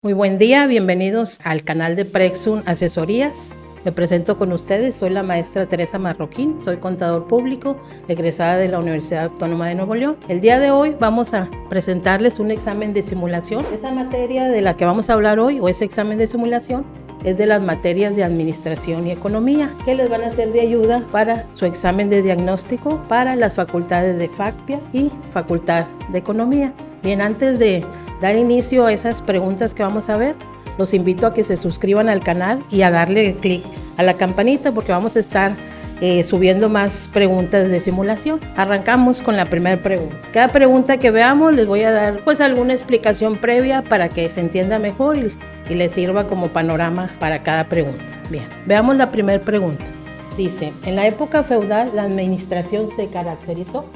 Muy buen día, bienvenidos al canal de Prexum Asesorías. Me presento con ustedes, soy la maestra Teresa Marroquín, soy contador público, egresada de la Universidad Autónoma de Nuevo León. El día de hoy vamos a presentarles un examen de simulación. Esa materia de la que vamos a hablar hoy, o ese examen de simulación, es de las materias de Administración y Economía, que les van a ser de ayuda para su examen de diagnóstico para las facultades de FACPIA y Facultad de Economía. Bien, antes de dar inicio a esas preguntas que vamos a ver, los invito a que se suscriban al canal y a darle clic a la campanita porque vamos a estar subiendo más preguntas de simulación. Arrancamos con la primera pregunta. Cada pregunta que veamos les voy a dar pues alguna explicación previa para que se entienda mejor y les sirva como panorama para cada pregunta. Bien, veamos la primera pregunta. Dice, en la época feudal la administración se caracterizó.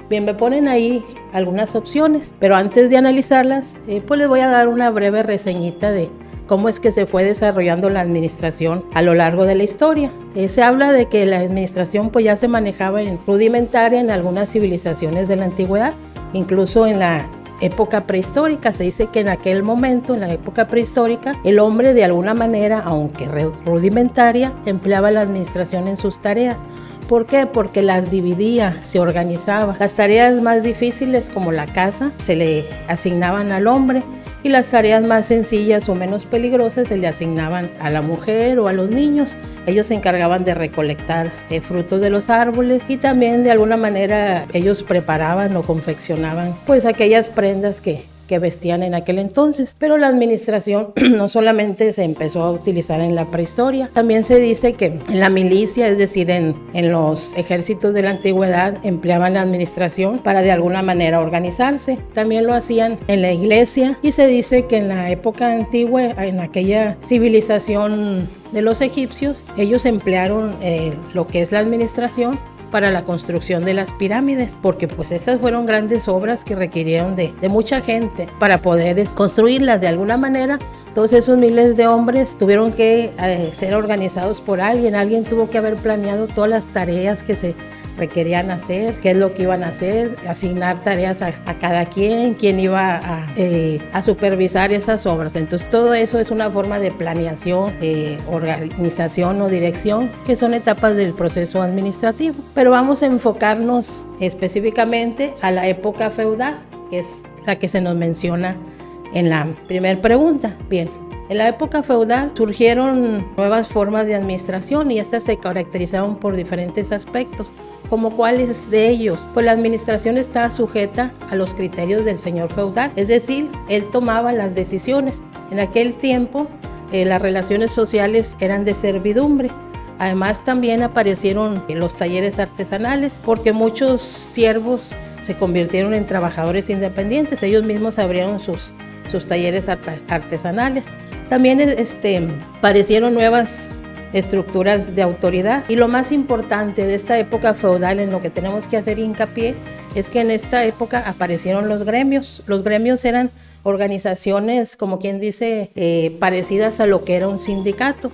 Bien, me ponen ahí algunas opciones, pero antes de analizarlas, pues les voy a dar una breve reseñita de cómo es que se fue desarrollando la administración a lo largo de la historia. Se habla de que la administración pues ya se manejaba rudimentaria en algunas civilizaciones de la antigüedad, incluso en la época prehistórica. Se dice que en aquel momento, en la época prehistórica, el hombre de alguna manera, aunque rudimentaria, empleaba la administración en sus tareas. ¿Por qué? Porque las dividía, se organizaba. Las tareas más difíciles como la caza se le asignaban al hombre y las tareas más sencillas o menos peligrosas se le asignaban a la mujer o a los niños. Ellos se encargaban de recolectar frutos de los árboles y también de alguna manera ellos preparaban o confeccionaban pues aquellas prendas que vestían en aquel entonces. Pero la administración no solamente se empezó a utilizar en la prehistoria, también se dice que en la milicia, es decir, en los ejércitos de la antigüedad, empleaban la administración para de alguna manera organizarse. También lo hacían en la iglesia y se dice que en la época antigua, en aquella civilización de los egipcios, ellos emplearon lo que es la administración para la construcción de las pirámides, porque pues estas fueron grandes obras que requirieron de mucha gente para poder construirlas de alguna manera. Todos esos miles de hombres tuvieron que ser organizados por alguien tuvo que haber planeado todas las tareas que se requerían hacer, qué es lo que iban a hacer, asignar tareas a cada quien iba a supervisar esas obras. Entonces todo eso es una forma de planeación, organización o dirección, que son etapas del proceso administrativo. Pero vamos a enfocarnos específicamente a la época feudal, que es la que se nos menciona en la primera pregunta. Bien, en la época feudal surgieron nuevas formas de administración y estas se caracterizaron por diferentes aspectos. ¿Como cuáles de ellos? Pues la administración estaba sujeta a los criterios del señor feudal, es decir, él tomaba las decisiones. En aquel tiempo las relaciones sociales eran de servidumbre. Además también aparecieron los talleres artesanales porque muchos siervos se convirtieron en trabajadores independientes, ellos mismos abrieron sus talleres artesanales. También aparecieron nuevas estructuras de autoridad y lo más importante de esta época feudal, en lo que tenemos que hacer hincapié, es que en esta época aparecieron los gremios. Los gremios eran organizaciones, como quien dice, parecidas a lo que era un sindicato.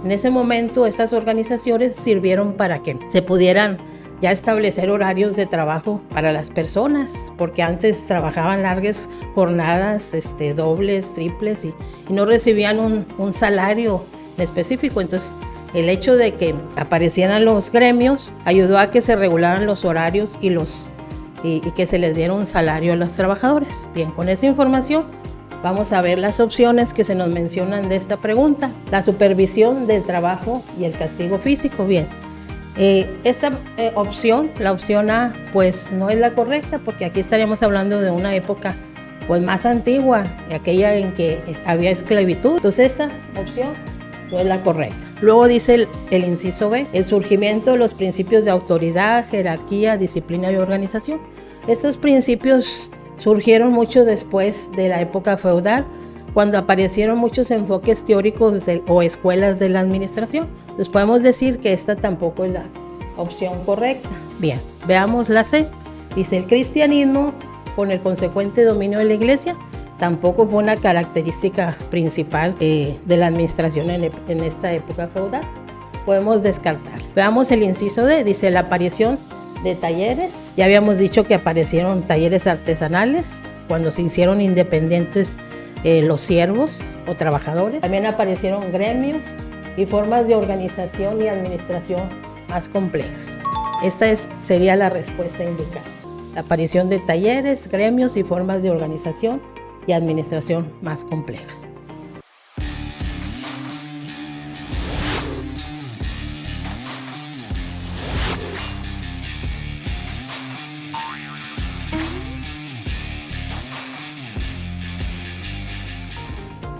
En ese momento estas organizaciones sirvieron para que se pudieran ya establecer horarios de trabajo para las personas, porque antes trabajaban largas jornadas, dobles, triples y no recibían un salario específico. Entonces el hecho de que aparecieran los gremios ayudó a que se regularan los horarios y que se les diera un salario a los trabajadores. Bien, con esa información vamos a ver las opciones que se nos mencionan de esta pregunta. La supervisión del trabajo y el castigo físico. Bien, esta opción, la opción A, pues no es la correcta, porque aquí estaríamos hablando de una época pues más antigua, aquella en que había esclavitud. Entonces esta opción no es la correcta. Luego dice el inciso B, el surgimiento de los principios de autoridad, jerarquía, disciplina y organización. Estos principios surgieron mucho después de la época feudal, cuando aparecieron muchos enfoques teóricos o escuelas de la administración. Pues podemos decir que esta tampoco es la opción correcta. Bien, veamos la C. Dice, el cristianismo, con el consecuente dominio de la iglesia, tampoco fue una característica principal de la administración en esta época feudal. Podemos descartar. Veamos el inciso D. Dice, la aparición de talleres. Ya habíamos dicho que aparecieron talleres artesanales cuando se hicieron independientes los siervos o trabajadores. También aparecieron gremios y formas de organización y administración más complejas. Esta sería la respuesta indicada. La aparición de talleres, gremios y formas de organización y administración más complejas.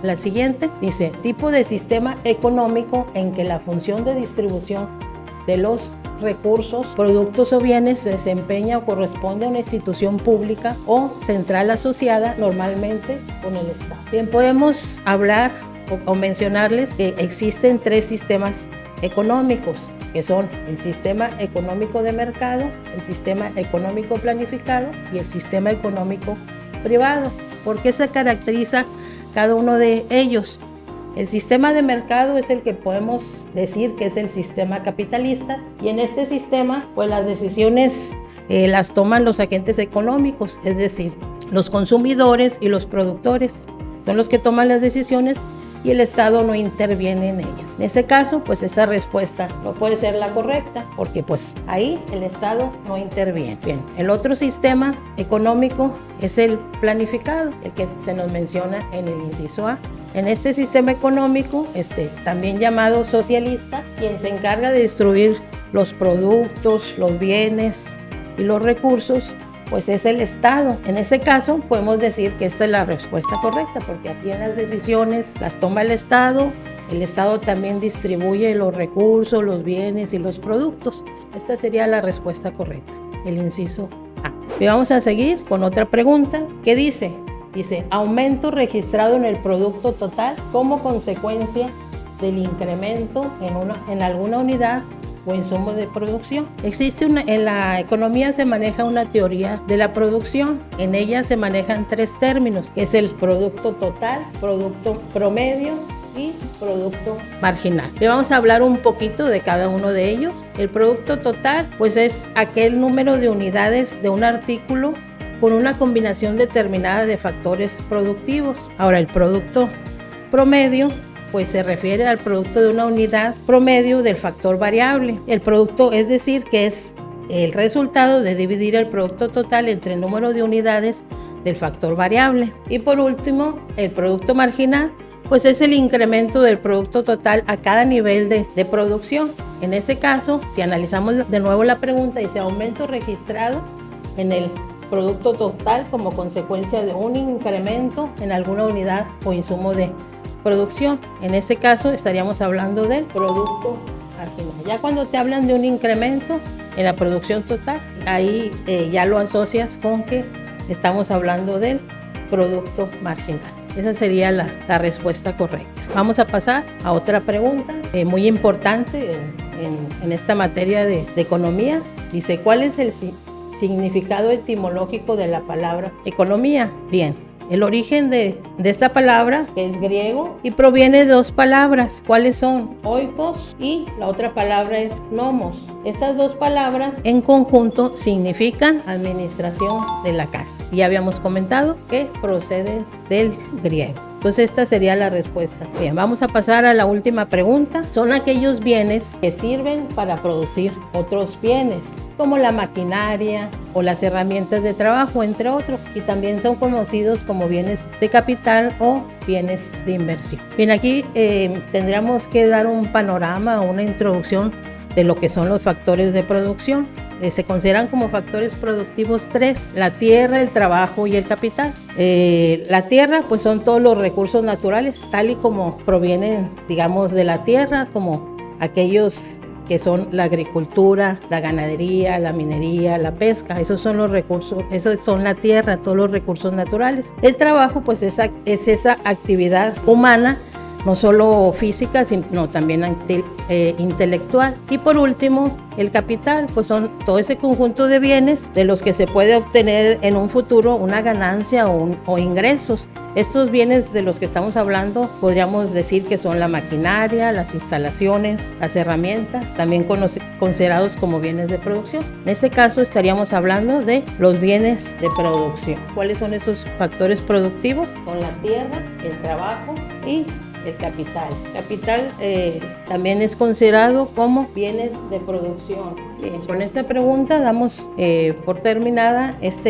La siguiente dice, tipo de sistema económico en que la función de distribución de los recursos, productos o bienes se desempeña o corresponde a una institución pública o central asociada normalmente con el Estado. Bien, podemos hablar o mencionarles que existen 3 sistemas económicos, que son el sistema económico de mercado, el sistema económico planificado y el sistema económico privado. ¿Por qué se caracteriza cada uno de ellos? El sistema de mercado es el que podemos decir que es el sistema capitalista, y en este sistema pues las decisiones las toman los agentes económicos, es decir, los consumidores y los productores son los que toman las decisiones y el Estado no interviene en ellas. En ese caso, pues esta respuesta no puede ser la correcta, porque pues ahí el Estado no interviene. Bien, el otro sistema económico es el planificado, el que se nos menciona en el inciso A. En este sistema económico, también llamado socialista, quien se encarga de distribuir los productos, los bienes y los recursos, pues es el Estado. En ese caso podemos decir que esta es la respuesta correcta, porque aquí en las decisiones las toma el Estado también distribuye los recursos, los bienes y los productos. Esta sería la respuesta correcta, el inciso A. Y vamos a seguir con otra pregunta que dice, aumento registrado en el producto total como consecuencia del incremento en alguna unidad o insumo de producción. En la economía se maneja una teoría de la producción. En ella se manejan 3 términos, que es el producto total, producto promedio y producto marginal. Le vamos a hablar un poquito de cada uno de ellos. El producto total, pues es aquel número de unidades de un artículo con una combinación determinada de factores productivos. Ahora, el producto promedio pues se refiere al producto de una unidad promedio del factor variable. El producto, es decir, que es el resultado de dividir el producto total entre el número de unidades del factor variable. Y por último, el producto marginal, pues es el incremento del producto total a cada nivel de producción. En ese caso, si analizamos de nuevo la pregunta, dice aumento registrado en el producto total como consecuencia de un incremento en alguna unidad o insumo de producción. En ese caso estaríamos hablando del producto marginal. Ya cuando te hablan de un incremento en la producción total, ahí ya lo asocias con que estamos hablando del producto marginal. Esa sería la respuesta correcta. Vamos a pasar a otra pregunta muy importante en esta materia de economía. Dice, ¿cuál es el significado etimológico de la palabra economía? Bien, el origen de esta palabra es griego y proviene de 2 palabras. ¿Cuáles son? Oikos y la otra palabra es nomos. Estas 2 palabras en conjunto significan administración de la casa. Ya habíamos comentado que proceden del griego. Entonces esta sería la respuesta. Bien, vamos a pasar a la última pregunta. Son aquellos bienes que sirven para producir otros bienes, como la maquinaria o las herramientas de trabajo, entre otros, y también son conocidos como bienes de capital o bienes de inversión. Bien, aquí tendríamos que dar un panorama o una introducción de lo que son los factores de producción. Se consideran como factores productivos 3, la tierra, el trabajo y el capital. La tierra, pues son todos los recursos naturales, tal y como provienen, digamos, de la tierra, como aquellos que son la agricultura, la ganadería, la minería, la pesca. Esos son los recursos, esos son la tierra, todos los recursos naturales. El trabajo, pues es esa actividad humana no solo física, sino también intelectual. Y por último, el capital, pues son todo ese conjunto de bienes de los que se puede obtener en un futuro una ganancia o ingresos. Estos bienes de los que estamos hablando podríamos decir que son la maquinaria, las instalaciones, las herramientas, también considerados como bienes de producción. En este caso estaríamos hablando de los bienes de producción. ¿Cuáles son esos factores productivos? Son la tierra, el trabajo y el capital. Capital también es considerado como bienes de producción. Bien, con esta pregunta damos por terminado este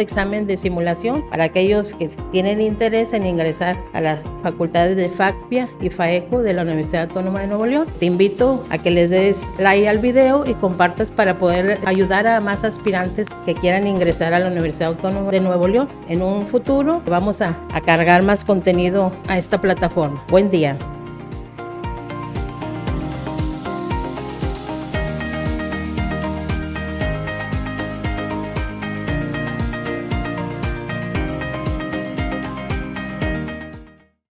examen de simulación para aquellos que tienen interés en ingresar a las facultades de FACPIA y FAECO de la Universidad Autónoma de Nuevo León. Te invito a que les des like al video y compartas para poder ayudar a más aspirantes que quieran ingresar a la Universidad Autónoma de Nuevo León. En un futuro vamos a cargar más contenido a esta plataforma. Buen día.